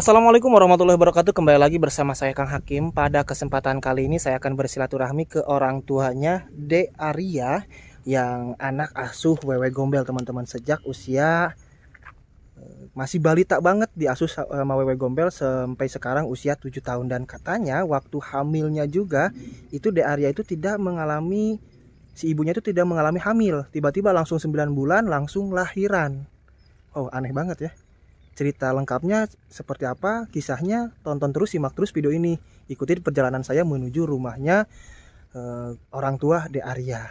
Assalamualaikum warahmatullahi wabarakatuh. Kembali lagi bersama saya Kang Hakim. Pada kesempatan kali ini saya akan bersilaturahmi ke orang tuanya Dek Arya yang anak asuh Wewe Gombel, teman-teman. Sejak usia masih balita banget diasuh sama Wewe Gombel sampai sekarang usia 7 tahun. Dan katanya waktu hamilnya juga itu Dek Arya itu tidak mengalami, si ibunya itu tidak mengalami hamil. Tiba-tiba langsung 9 bulan langsung lahiran. Oh, aneh banget ya. Cerita lengkapnya seperti apa, kisahnya tonton terus, simak terus video ini. Ikuti perjalanan saya menuju rumahnya orang tua Dek Arya.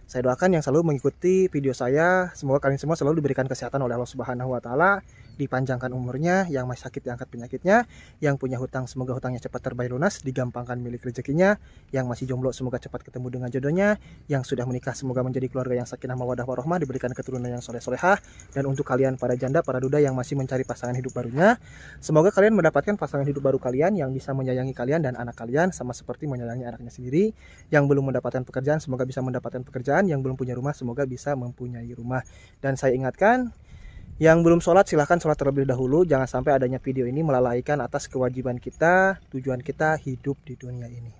Saya doakan yang selalu mengikuti video saya, semoga kalian semua selalu diberikan kesehatan oleh Allah Subhanahu wa taala, dipanjangkan umurnya, yang masih sakit diangkat penyakitnya, yang punya hutang semoga hutangnya cepat terbayar lunas, digampangkan milik rezekinya, yang masih jomblo semoga cepat ketemu dengan jodohnya, yang sudah menikah semoga menjadi keluarga yang sakinah mawaddah warahmah, diberikan keturunan yang soleh-solehah. Dan untuk kalian para janda, para duda yang masih mencari pasangan hidup barunya, semoga kalian mendapatkan pasangan hidup baru kalian yang bisa menyayangi kalian dan anak kalian sama seperti menyayangi anaknya sendiri. Yang belum mendapatkan pekerjaan semoga bisa mendapatkan pekerjaan, yang belum punya rumah semoga bisa mempunyai rumah. Dan saya ingatkan, yang belum sholat silahkan sholat terlebih dahulu. Jangan sampai adanya video ini melalaikan atas kewajiban kita, tujuan kita hidup di dunia ini.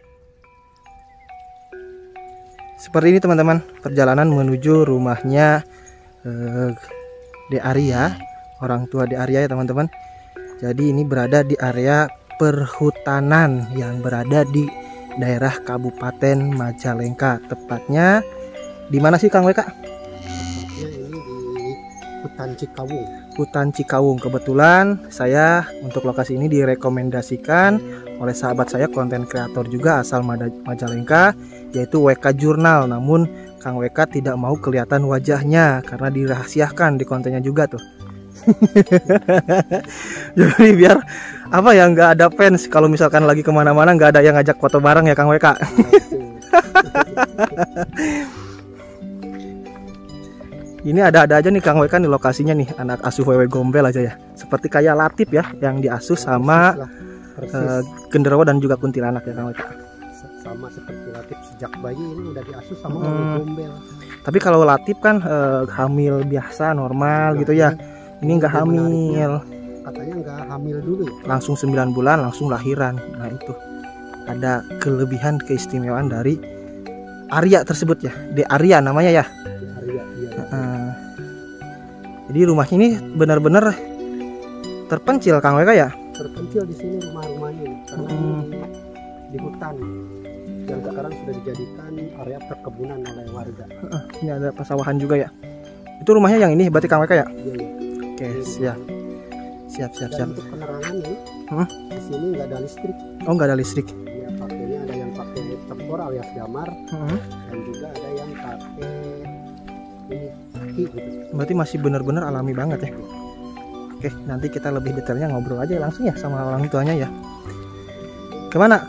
Seperti ini teman-teman, perjalanan menuju rumahnya Dek Arya, orang tua Dek Arya ya teman-teman. Jadi ini berada di area perhutanan yang berada di daerah Kabupaten Majalengka. Tepatnya di mana sih Kang Weka? Ini di Hutan Cikawung. Hutan Cikawung. Kebetulan saya untuk lokasi ini direkomendasikan oleh sahabat saya, konten kreator juga asal Majalengka, yaitu WK Jurnal. Namun Kang WK tidak mau kelihatan wajahnya karena dirahasiakan di kontennya juga tuh. Jadi biar apa ya, nggak ada fans kalau misalkan lagi kemana-mana nggak ada yang ngajak foto bareng ya Kang WK. Ini ada-ada aja nih Kang WK nih lokasinya nih, anak asuh Wewe Gombel aja ya. Seperti kayak Latif ya yang diasuh sama genderuwo dan juga kuntilanak ya Kang WK. Sama seperti Latif, sejak bayi ini udah diasuh sama Wewe Gombel. Tapi kalau Latif kan hamil biasa normal gitu ya. Ini nggak hamil. Katanya nggak hamil dulu ya. Langsung 9 bulan langsung lahiran. Nah itu ada kelebihan keistimewaan dari Arya tersebut ya. Dek Arya namanya ya. Jadi rumahnya ini benar-benar terpencil Kang Weka ya. Terpencil di sini rumah-rumahnya karena ini di hutan yang sekarang sudah dijadikan area perkebunan oleh warga. Ini ada pesawahan juga ya. Itu rumahnya yang ini berarti Kang Weka ya? Iya, iya. Oke, siap. Siap. Untuk penerangan ini, di sini nggak ada listrik. Oh, nggak ada listrik. Ya, pakainya ada yang pakai tempor alias damar, dan juga ada yang pakai ini aki gitu. Berarti masih benar-benar alami banget ya. Oke, nanti kita lebih detailnya ngobrol aja langsung ya sama orang tuanya ya. Kemana?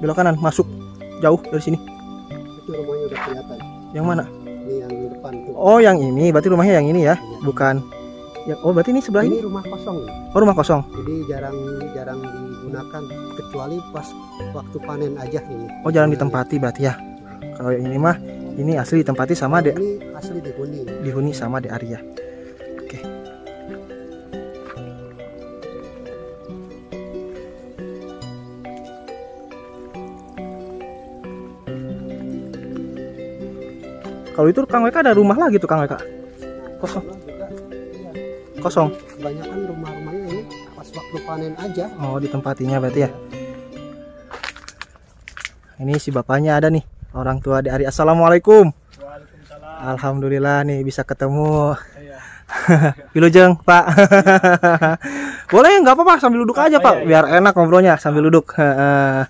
Belok kanan, masuk jauh dari sini. Itu rumahnya udah kelihatan. Yang mana? Ini yang depan tuh. Oh, yang ini. Berarti rumahnya yang ini ya, bukan. Ya, oh, berarti ini sebelah ini. Ini rumah kosong. Oh, rumah kosong. Jadi jarang digunakan kecuali pas waktu panen aja ini. Oh, jarang ditempati berarti ya. Kalau yang ini mah ini asli ditempati sama Dek. Ini asli dihuni. Dihuni sama Dek Arya. Oke. Kalau itu Kang Weka ada rumah lagi tuh Kang Weka. Kosong. Kosong. Kebanyakan rumah-rumahnya ini pas waktu panen aja. Oh, ditempatinya berarti ya. Ini si bapaknya ada nih, orang tua Dek Arya. Assalamualaikum. Waalaikumsalam. Alhamdulillah nih bisa ketemu. Wilujeng Pak. Boleh nggak apa-apa sambil duduk aja Pak, biar enak ngobrolnya sambil duduk. Nah,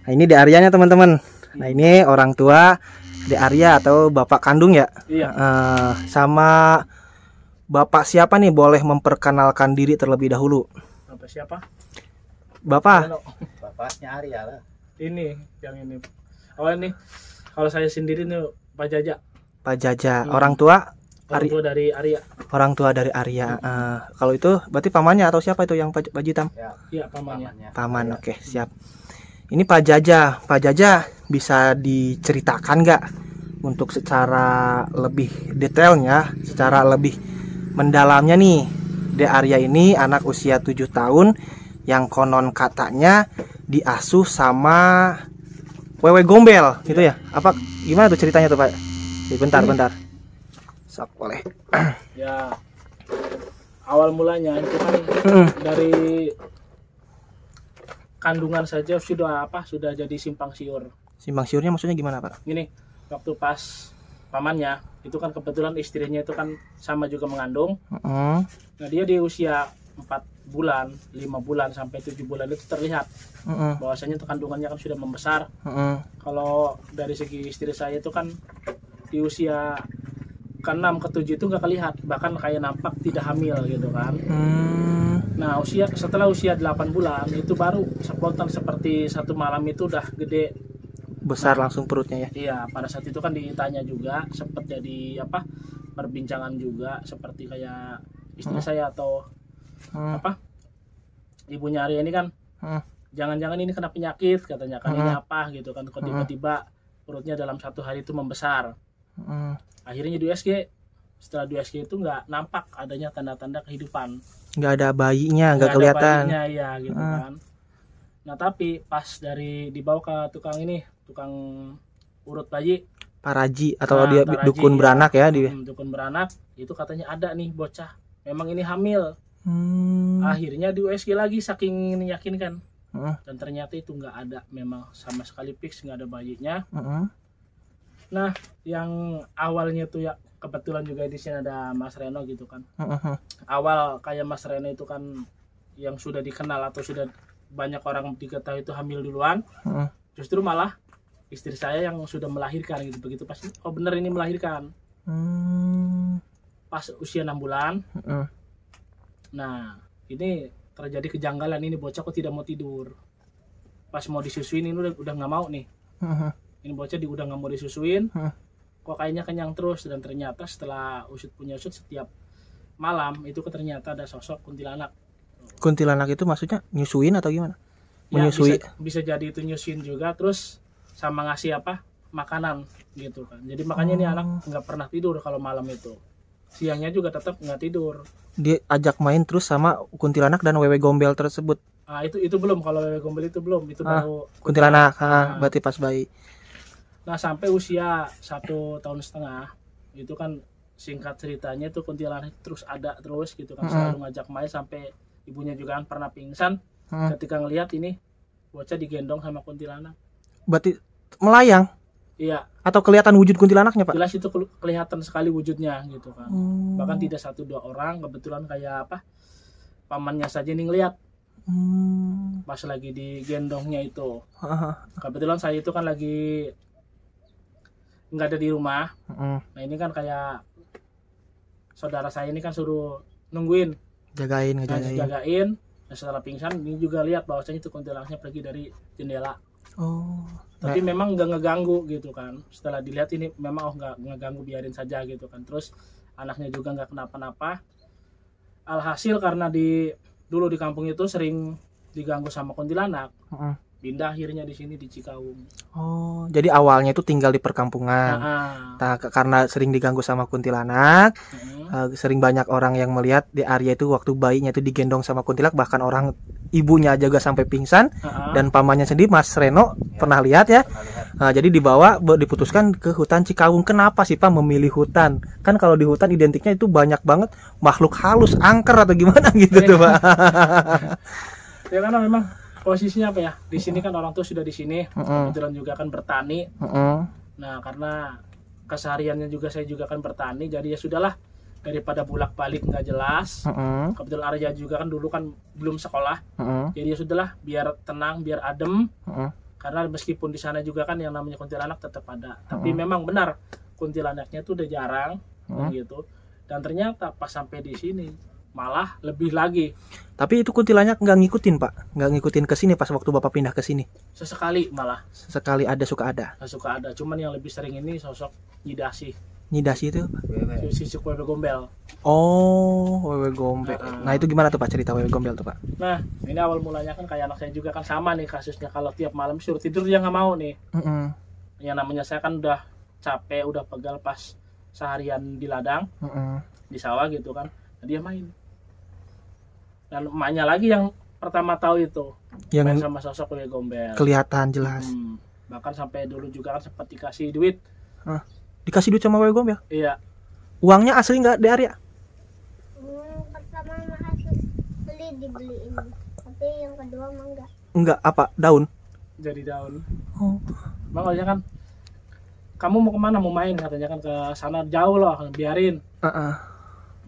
ini Dek Aryanya teman-teman. Nah, ini orang tua Dek Arya atau bapak kandung ya. Iya. Sama bapak siapa nih, boleh memperkenalkan diri terlebih dahulu. Bapak siapa? Bapak. Bapaknya Arya lah. Ini yang ini. Oh ini. Kalau saya sendiri nih Pak Jaja. Pak Jaja. Orang tua. Orang tua dari Arya. Orang tua dari Arya. Kalau itu berarti pamannya atau siapa itu yang Pak Jitam? Iya, pamannya. Paman, oke, siap. Ini Pak Jaja. Pak Jaja bisa diceritakan nggak untuk secara lebih detailnya, secara lebih mendalamnya nih, De Arya ini anak usia 7 tahun yang konon katanya diasuh sama wewe gombel gitu ya. Apa gimana tuh ceritanya tuh Pak? Bentar. Sok boleh. Ya, awal mulanya itu kan dari kandungan saja sudah jadi simpang siur. Simpang siurnya maksudnya gimana Pak? Gini, waktu pas pamannya itu kan kebetulan istrinya itu kan sama juga mengandung. Nah dia di usia 4 bulan, 5 bulan sampai 7 bulan itu terlihat bahwasanya kandungannya kan sudah membesar. Kalau dari segi istri saya itu kan di usia ke-6 ke-7 itu nggak kelihatan, bahkan kayak nampak tidak hamil gitu kan. Nah setelah usia 8 bulan itu baru spontan seperti satu malam itu udah gede besar langsung perutnya ya. Iya, pada saat itu kan ditanya juga sempat jadi perbincangan juga seperti kayak istri saya atau ibunya Arya ini kan jangan-jangan ini kena penyakit katanya kan, ini apa gitu kan, kok tiba-tiba perutnya dalam 1 hari itu membesar. Akhirnya di USG, setelah di USG itu nggak nampak adanya tanda-tanda kehidupan, nggak ada bayinya, nggak kelihatan ada bayinya, ya gitu kan. Nah tapi pas dari dibawa ke tukang urut bayi, Paraji atau dia dukun beranak ya di dukun beranak itu katanya ada nih bocah, memang ini hamil. Akhirnya di USG lagi saking meyakinkan, dan ternyata itu nggak ada, memang sama sekali fix nggak ada bayinya. Nah yang awalnya tuh ya kebetulan juga di sini ada Mas Reno gitu kan. Awal kayak Mas Reno itu kan yang sudah dikenal atau sudah banyak orang diketahui itu hamil duluan, justru malah istri saya yang sudah melahirkan gitu. Begitu pasti oh bener ini melahirkan pas usia 6 bulan. Nah ini terjadi kejanggalan, ini bocah kok tidak mau tidur. Pas mau disusuin ini udah nggak mau nih. Ini bocah udah nggak mau disusuin, kok kayaknya kenyang terus. Dan ternyata setelah usut punya usut, setiap malam itu ternyata ada sosok kuntilanak. Kuntilanak itu maksudnya nyusuin atau gimana? Ya, Menyusui. bisa jadi itu nyusuin juga, terus sama ngasih makanan gitu kan. Jadi makanya ini anak nggak pernah tidur kalau malam itu, siangnya juga tetap nggak tidur. Dia ajak main terus sama kuntilanak dan wewe gombel tersebut. Itu belum, kalau wewe gombel itu belum, itu baru kuntilanak. Berarti pas bayi. Nah sampai usia 1,5 tahun itu kan singkat ceritanya itu kuntilanak terus ada terus gitu kan, selalu ngajak main, sampai ibunya juga kan pernah pingsan ketika ngelihat ini bocah digendong sama kuntilanak. Berarti melayang? Iya. Atau kelihatan wujud kuntilanaknya Pak? Jelas itu kelihatan sekali wujudnya gitu kan. Bahkan tidak 1-2 orang, kebetulan kayak pamannya saja nih ngelihat pas lagi digendongnya itu. Kebetulan saya itu kan lagi nggak ada di rumah. Nah ini kan kayak saudara saya ini kan suruh nungguin, jagain. Nah, setelah pingsan ini juga lihat bahwasanya itu kuntilanaknya pergi dari jendela. Tapi memang nggak ngeganggu gitu kan. Setelah dilihat ini memang nggak ngeganggu, biarin saja gitu kan. Terus anaknya juga nggak kenapa-napa. Alhasil karena dulu di kampung itu sering diganggu sama kuntilanak, pindah akhirnya di sini di Cikawung. Jadi awalnya itu tinggal di perkampungan. Karena sering diganggu sama kuntilanak, sering banyak orang yang melihat di Arya itu waktu bayinya itu digendong sama kuntilanak, bahkan orang ibunya juga sampai pingsan. Dan pamannya sendiri Mas Reno pernah lihat ya. Jadi diputuskan ke hutan Cikawung. Kenapa sih Pak memilih hutan? Kan kalau di hutan identiknya itu banyak banget makhluk halus, angker atau gimana gitu tuh Pak. Ya karena memang posisinya apa ya, di sini kan orang tua sudah di sini, kebetulan juga kan bertani. Nah karena kesehariannya juga saya juga kan bertani, jadi ya sudahlah, daripada bolak-balik nggak jelas. Kebetulan Arya juga kan dulu kan belum sekolah, jadi ya sudahlah, biar tenang, biar adem. Karena meskipun di sana juga kan yang namanya kuntilanak tetap ada, tapi memang benar kuntilanaknya tuh udah jarang gitu. Dan ternyata pas sampai di sini malah lebih lagi. Tapi itu kuntilanak nggak ngikutin Pak, nggak ngikutin ke sini pas waktu Bapak pindah ke sini? Sesekali malah. Sesekali ada, suka ada. Suka ada, cuman yang lebih sering ini sosok Nyidasi. Nyidasi itu? Si wewe gombel. Wewe gombel. Nah itu gimana tuh Pak, cerita wewe gombel tuh Pak? Nah ini awal mulanya kan kayak anak saya juga kan sama nih kasusnya, kalau tiap malam suruh tidur dia nggak mau nih. Yang namanya saya kan udah capek, udah pegal pas seharian di ladang, di sawah gitu kan. Nah, dia main. Dan emaknya lagi yang pertama tahu itu Yang main sama sosok Wewe Gombel. kelihatan jelas. Bahkan sampai dulu juga kan sempat dikasih duit. Dikasih duit sama Wewe Gombel. Iya. Uangnya asli nggak De Arya? Pertama mah Asus dibeliin, tapi yang kedua mah enggak. Enggak, apa? Daun? Jadi daun. Oh. Makanya kan kamu mau kemana, mau main katanya kan, ke sana jauh loh, biarin.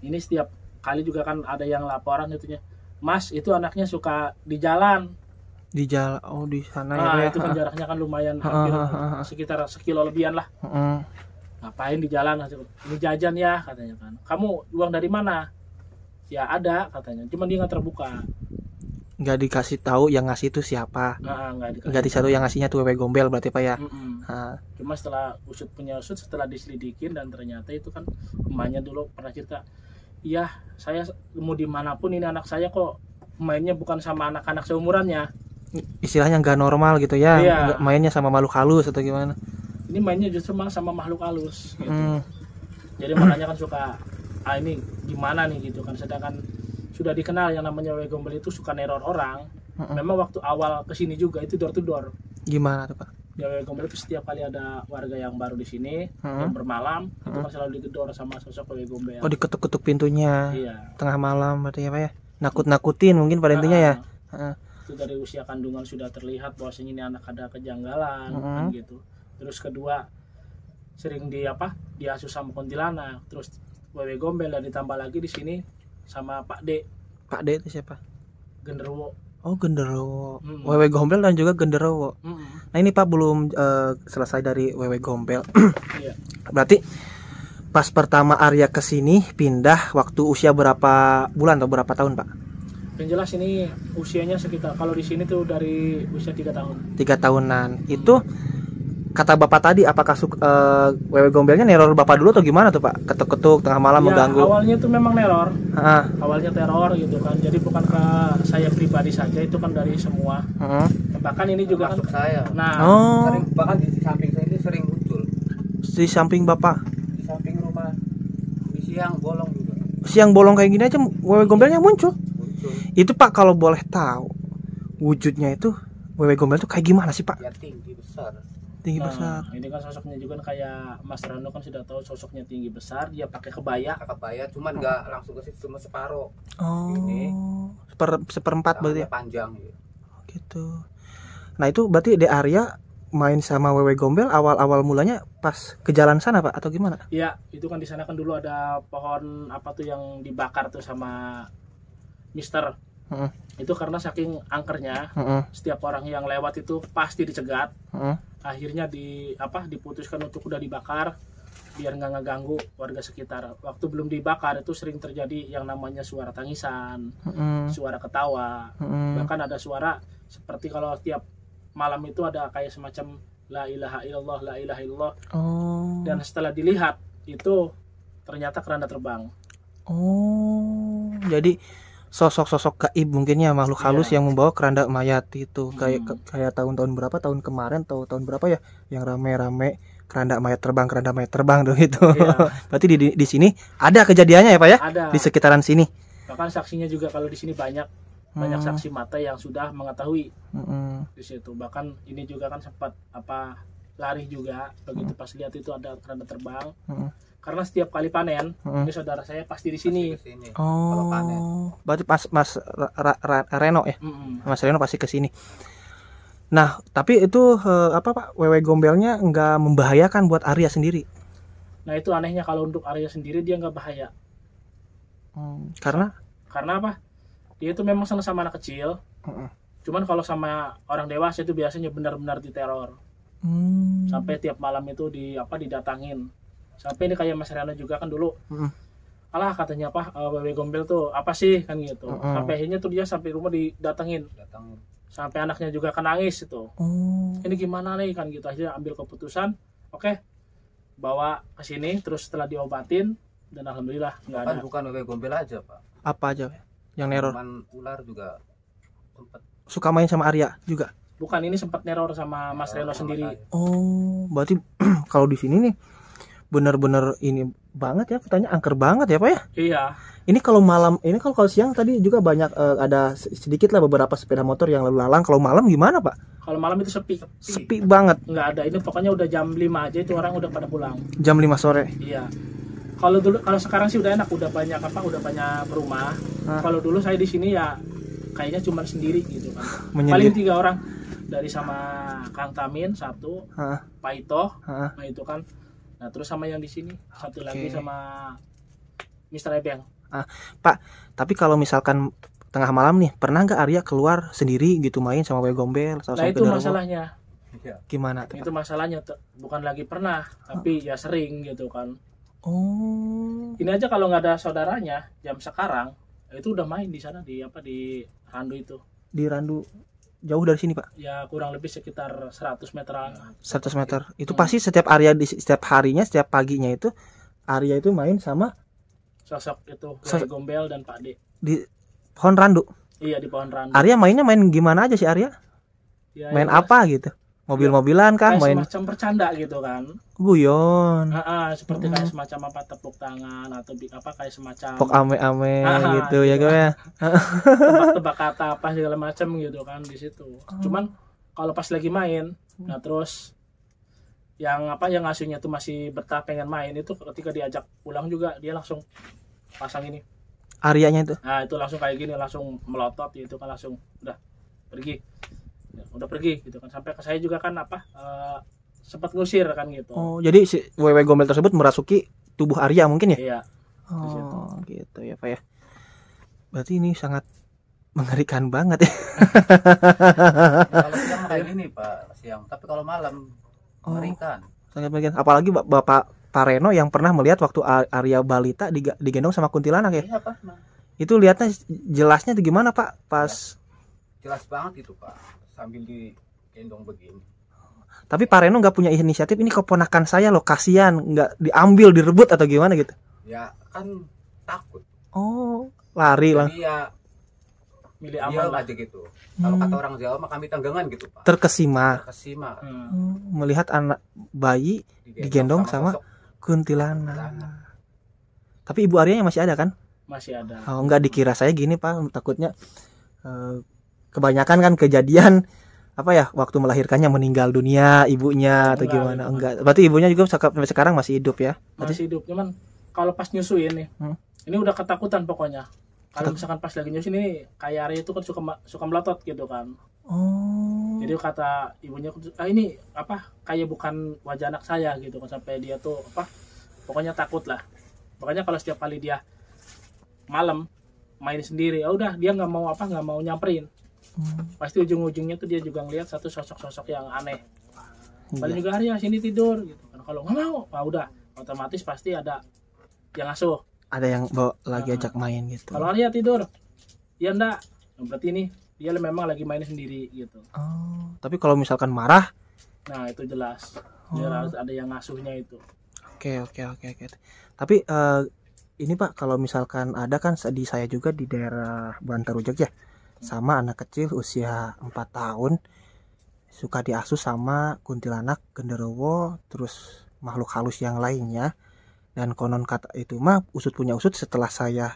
Ini setiap kali juga kan ada yang laporan itunya, Mas itu anaknya suka di jalan. Di jalan, oh di sana Nah, itu kan jaraknya kan lumayan, hampir sekitar sekilo lebihan lah. Ngapain di jalan? Ini jajan ya katanya kan. Kamu uang dari mana? Ya ada katanya, cuma dia nggak terbuka. Nggak dikasih tahu yang ngasih itu siapa. Nggak dikasih tahu yang ngasihnya tuh Wewe Gombel berarti Pak ya. Cuma setelah punya usut, setelah diselidikin dan ternyata itu kan emaknya dulu pernah cerita, iya saya mau dimanapun ini anak saya kok mainnya bukan sama anak-anak seumurannya. Istilahnya nggak normal gitu ya. Iya. Mainnya sama makhluk halus atau gimana? Ini mainnya justru malah sama makhluk halus gitu. Jadi makanya kan suka ini gimana nih gitu kan, sedangkan sudah dikenal yang namanya Wewe Gombel itu suka neror orang. Memang waktu awal kesini juga itu door to door. Gimana tuh Pak? Ya, Wewe Gombel itu setiap kali ada warga yang baru di sini yang bermalam itu kan selalu digedor sama sosok Wewe Gombel. Oh diketuk-ketuk pintunya. Iya. Tengah malam berarti ya Pak ya? Nakut-nakutin mungkin pada intinya ya. Itu dari usia kandungan sudah terlihat bahwasanya ini anak ada kejanggalan kan gitu. Terus kedua sering diasuh sama kuntilanak. Terus Wewe Gombel dan ditambah lagi di sini sama Pak D. Pak D itu siapa? Genderuwo. Oh Genderuwo. Wewe Gombel dan juga Genderuwo. Nah ini Pak belum selesai dari Wewe Gombel. Iya. Berarti pas pertama Arya kesini pindah waktu usia berapa bulan atau berapa tahun Pak? Yang jelas ini usianya sekitar, kalau di sini tuh dari usia 3 tahun. 3 tahunan. Itu kata Bapak tadi apakah Wewe Gombelnya neror Bapak dulu atau gimana tuh Pak? Ketuk-ketuk tengah malam Ya, mengganggu. awalnya tuh memang neror. Awalnya teror gitu kan. Jadi bukan ke saya pribadi saja, itu kan dari semua. Bahkan ini juga Masuk kan saya. Nah, Sering, bahkan di samping saya ini sering muncul. Di samping Bapak. Di samping rumah. Di siang bolong juga. Siang bolong kayak gini aja Wewe Gombelnya muncul. Itu Pak kalau boleh tahu wujudnya itu Wewe Gombel tuh kayak gimana sih Pak? Ya tinggi besar. Tinggi besar. Ini kan sosoknya juga kan kayak Mas Rano kan sudah tahu sosoknya tinggi besar, dia pakai kebaya. Kebaya cuman nggak langsung ke situ, cuma separuh. Oh. Ini. Seperempat berarti ya? Panjang ya. Gitu. Nah itu berarti De Arya main sama Wewe Gombel awal-awal mulanya pas ke jalan sana Pak atau gimana? Iya, itu kan di sana kan dulu ada pohon apa tuh yang dibakar tuh sama Mister. Itu karena saking angkernya, setiap orang yang lewat itu pasti dicegat. Akhirnya diputuskan untuk udah dibakar biar nggak ngeganggu warga sekitar. Waktu belum dibakar itu sering terjadi yang namanya suara tangisan, suara ketawa, bahkan ada suara seperti kalau tiap malam itu ada kayak semacam la ilaha illallah, la ilaha illallah. Dan setelah dilihat itu ternyata keranda terbang. Oh, jadi sosok-sosok gaib mungkinnya makhluk halus yang membawa keranda mayat itu kayak tahun-tahun berapa, tahun kemarin atau tahun berapa ya yang rame-rame keranda mayat terbang tuh gitu. Berarti di sini ada kejadiannya ya Pak ya? Ada. Di sekitaran sini. Bahkan saksinya juga kalau di sini banyak saksi mata yang sudah mengetahui di situ. Bahkan ini juga kan sempat lari juga begitu pas lihat itu ada keranda terbang. Karena setiap kali panen, ini saudara saya pasti di sini. Kalau panen. Berarti Mas Reno ya? Mas Reno pasti ke sini. Nah, tapi itu Pak? Wewe Gombelnya nggak membahayakan buat Arya sendiri. Nah, itu anehnya kalau untuk Arya sendiri dia nggak bahaya. Karena apa? Dia itu memang sama anak kecil. Cuman kalau sama orang dewasa itu biasanya benar-benar diteror. Sampai tiap malam itu didatangin. Sampai ini kayak Mas Riano juga kan dulu. Alah katanya Wewe Gombel tuh apa sih kan gitu. Sampai akhirnya tuh dia sampai rumah didatengin. Sampai anaknya juga kan nangis itu. Ini gimana nih kan gitu, akhirnya ambil keputusan, oke, bawa ke sini terus setelah diobatin dan alhamdulillah nggak ada. Bukan Wewe Gombel aja Pak. Apa aja yang neror? Ular juga sempat. Suka main sama Arya juga? Bukan, ini sempat neror sama Mas Reno sendiri. Oh, berarti kalau di sini nih bener-bener ini banget ya, hutannya angker banget ya Pak ya. Iya. Ini kalau malam, ini kalau siang tadi juga banyak ada sedikit lah beberapa sepeda motor yang lalu lalang. Kalau malam gimana Pak? Kalau malam itu sepi. Sepi banget. Nggak ada. Ini pokoknya udah jam 5 aja itu orang udah pada pulang. Jam 5 sore. Iya. Kalau sekarang sih udah enak, udah banyak udah banyak rumah. Kalau dulu saya di sini ya kayaknya cuma sendiri gitu kan. Paling 3 orang. Dari sama Kang Tamin satu, Pak Ito, nah itu kan. Nah terus sama yang di sini satu lagi sama Mr. Ebeng. Pak, tapi kalau misalkan tengah malam nih, pernah nggak Arya keluar sendiri gitu main sama Wewe Gombel? Nah itu masalahnya. Gimana? Itu masalahnya, bukan lagi pernah, tapi ya sering gitu kan. Oh. Ini aja kalau nggak ada saudaranya, jam sekarang itu udah main di sana di Randu itu. Di Randu. Jauh dari sini Pak? Ya kurang lebih sekitar 100 meteran. 100 meter. Itu pasti setiap Arya setiap harinya, setiap paginya itu Arya itu main sama sosok itu Wewe Gombel dan Pak D. Di pohon randu. Iya di pohon randu. Arya mainnya main gimana aja sih Arya? Ya, main apa gitu? Mobil-mobilan kah? Main semacam bercanda gitu kan. Guyon. Seperti kayak semacam tepuk tangan atau kayak semacam pok ame-ame gitu ya gue ya. Tebak-tebak kata apa segala macam gitu kan di situ. Cuman kalau pas lagi main, nah terus yang ngasuhnya tuh masih betah pengen main, itu ketika diajak pulang juga dia langsung pasang ini. Aryanya itu. Nah, itu langsung kayak gini, langsung melotot gitu kan, langsung udah pergi. Ya, udah pergi gitu kan. Sampai ke saya juga kan sempat ngusir kan gitu. Oh, jadi si Wewe Gombel tersebut merasuki tubuh Arya mungkin ya? Iya. Oh, gitu ya, Pak ya. Berarti ini sangat mengerikan banget ya. Kalau siang kayak gini Pak, siang. Tapi kalau malam mengerikan. Sangat mengerikan. Apalagi Bapak Pak Reno yang pernah melihat waktu Arya balita digendong sama kuntilanak ya? Iya Pak. Itu lihatnya jelasnya itu gimana Pak? Pas jelas banget itu Pak, sambil digendong begini. Tapi Pak Reno nggak punya inisiatif, ini keponakan saya loh, kasihan, nggak diambil, direbut atau gimana gitu? Ya kan takut. Oh, lari lah. Jadi ya milih aman aja gitu. Kalau kata orang Jawa mah kami tanggangan gitu Pak. Terkesima. Melihat anak bayi digendong sama kuntilanak. Tapi Ibu Aryanya masih ada kan? Masih ada. Oh, nggak, dikira saya gini Pak, takutnya kebanyakan kan kejadian apa ya, waktu melahirkannya meninggal dunia ibunya atau gimana? Enggak. Berarti ibunya juga sampai sekarang masih hidup ya? Masih hidup, cuman kalau pas nyusuin nih, ini udah ketakutan pokoknya. Kalau misalkan pas lagi nyusuin ini, kayak Arya itu kan suka melotot gitu kan. Oh. Jadi kata ibunya, ini kayak bukan wajah anak saya gitu kan, sampai dia tuh pokoknya takut lah. Makanya kalau setiap kali dia malam main sendiri, ya udah dia nggak mau nyamperin. Pasti ujung-ujungnya tuh dia juga ngelihat satu sosok-sosok yang aneh. Paling juga Arya sini tidur gitu kan. Kalau nggak mau, udah otomatis pasti ada yang ngasuh. Ada yang bawa lagi ajak main gitu. Kalau Arya tidur, ya enggak. Berarti ini dia memang lagi main sendiri gitu. Oh, tapi kalau misalkan marah, nah itu jelas. Dia harus ada yang ngasuhnya itu. Oke. Tapi ini Pak, kalau misalkan ada kan di saya juga di daerah Bantaru Jogja, sama anak kecil usia 4 tahun suka diasuh sama kuntilanak, genderuwo, terus makhluk halus yang lainnya. Dan konon kata itu mah usut punya usut, setelah saya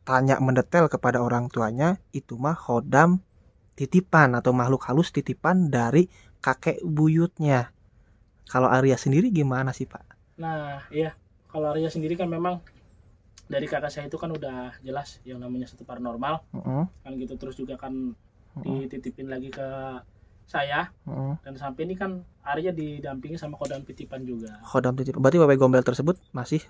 tanya mendetail kepada orang tuanya, itu mah khodam titipan atau makhluk halus titipan dari kakek buyutnya. Kalau Arya sendiri gimana sih Pak? Nah iya, kalau Arya sendiri kan memang dari kakak saya itu kan udah jelas yang namanya satu paranormal, kan gitu. Terus juga kan dititipin lagi ke saya, dan sampai ini kan Arya didampingi sama khodam titipan juga. Khodam titipan, berarti Wewe Gombel tersebut masih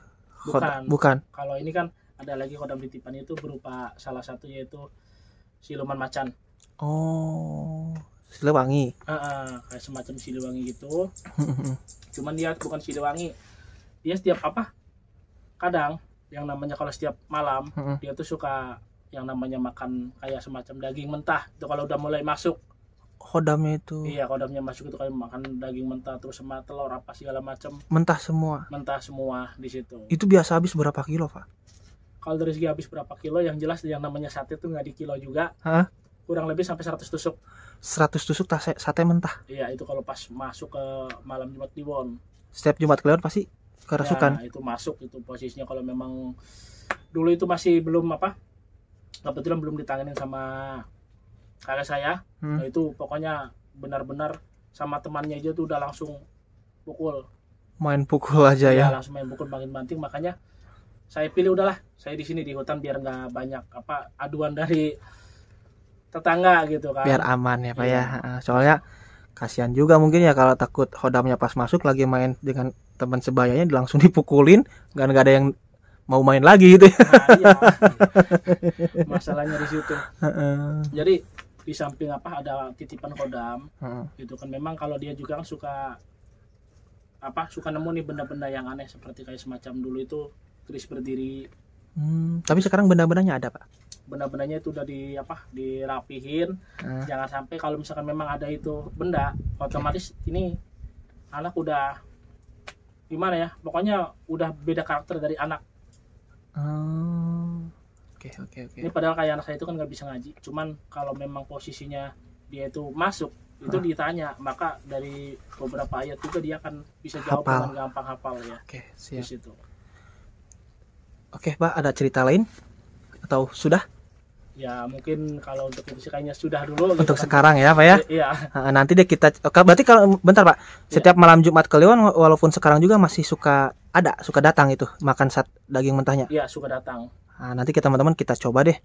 bukan. Kalau ini kan ada lagi khodam titipan itu berupa salah satu yaitu siluman macan. Oh, Siliwangi. Kayak semacam Siliwangi gitu. Cuman dia bukan Siliwangi. Dia setiap kadang yang namanya kalau setiap malam dia tuh suka yang namanya makan kayak semacam daging mentah. Itu kalau udah mulai masuk khodamnya itu. Iya, khodamnya masuk itu kayak makan daging mentah terus sama telur apa segala macam. Mentah semua di situ. Itu biasa habis berapa kilo, Pak? Kalau dari segi habis berapa kilo, yang jelas yang namanya sate itu nggak di kilo juga. Kurang lebih sampai 100 tusuk. 100 tusuk sate mentah. Iya, itu kalau pas masuk ke malam Jumat Kliwon. Setiap Jumat Kliwon pasti kerasukan. Ya, itu masuk itu posisinya kalau memang dulu itu masih belum kebetulan belum ditanganin sama kakak saya. Nah, itu pokoknya benar-benar sama temannya aja tuh udah langsung pukul. Main pukul aja ya. Langsung main pukul, makin banting. Makanya saya pilih udahlah saya di sini di hutan biar nggak banyak aduan dari tetangga gitu kan. Biar aman ya Pak ya. Soalnya kasihan juga mungkin ya kalau takut hodamnya pas masuk lagi main dengan teman sebayanya langsung dipukulin, nggak ada yang mau main lagi gitu. Nah, iya. Masalahnya di situ. Jadi di samping ada titipan hodam, gitu kan memang kalau dia juga kan suka nemu nih benda-benda yang aneh seperti kayak semacam dulu itu keris berdiri. Tapi sekarang benda-bendanya ada Pak. Benda-bendanya itu udah dirapihin. Jangan sampai kalau misalkan memang ada itu benda, otomatis ini anak udah gimana ya? Pokoknya udah beda karakter dari anak. Oke. Ini padahal kayak anak saya itu kan nggak bisa ngaji. Cuman kalau memang posisinya dia itu masuk, itu ditanya, maka dari beberapa ayat juga dia akan bisa jawab dengan gampang hafal ya. Oke, siap. Di situ. Oke, Pak, ada cerita lain atau sudah? Ya mungkin kalau untuk itu kayaknya sudah dulu. Untuk gitu sekarang ya Pak ya. Iya. Nanti deh kita. Berarti kalau bentar Pak, setiap malam Jumat Kliwon walaupun sekarang juga masih suka datang itu makan daging mentahnya. Iya suka datang. Nah, nanti teman-teman kita coba deh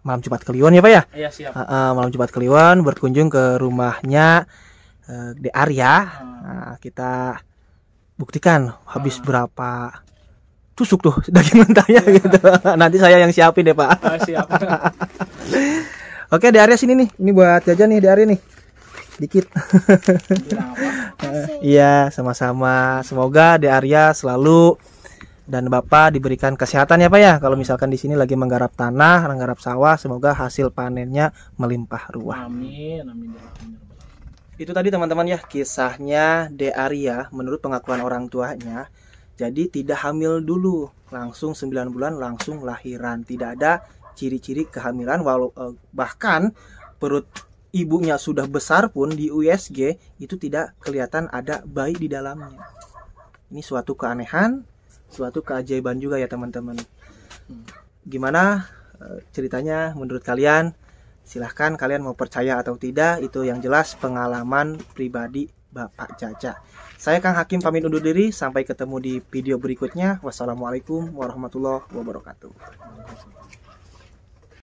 malam Jumat Kliwon ya Pak ya. Iya siap. Malam Jumat Kliwon berkunjung ke rumahnya De Arya. Nah, kita buktikan habis berapa tusuk tuh daging mentahnya gitu. Nanti saya yang siapin deh Pak. Siap. Oke, De Arya sini nih. Ini buat jajan nih De Arya nih. Dikit. Iya, sama-sama. Semoga De Arya selalu dan Bapak diberikan kesehatan ya Pak ya. Kalau misalkan di sini lagi menggarap tanah, menggarap sawah, semoga hasil panennya melimpah ruah. Amin. Itu tadi teman-teman ya kisahnya De Arya menurut pengakuan orang tuanya. Jadi tidak hamil dulu, langsung 9 bulan langsung lahiran. Tidak ada ciri-ciri kehamilan, bahkan perut ibunya sudah besar pun di USG itu tidak kelihatan ada bayi di dalamnya. Ini suatu keanehan, suatu keajaiban juga ya teman-teman. Gimana ceritanya menurut kalian? Silahkan kalian mau percaya atau tidak, itu yang jelas pengalaman pribadi Bapak Jaja. Saya Kang Hakim pamit undur diri, sampai ketemu di video berikutnya. Wassalamualaikum warahmatullahi wabarakatuh.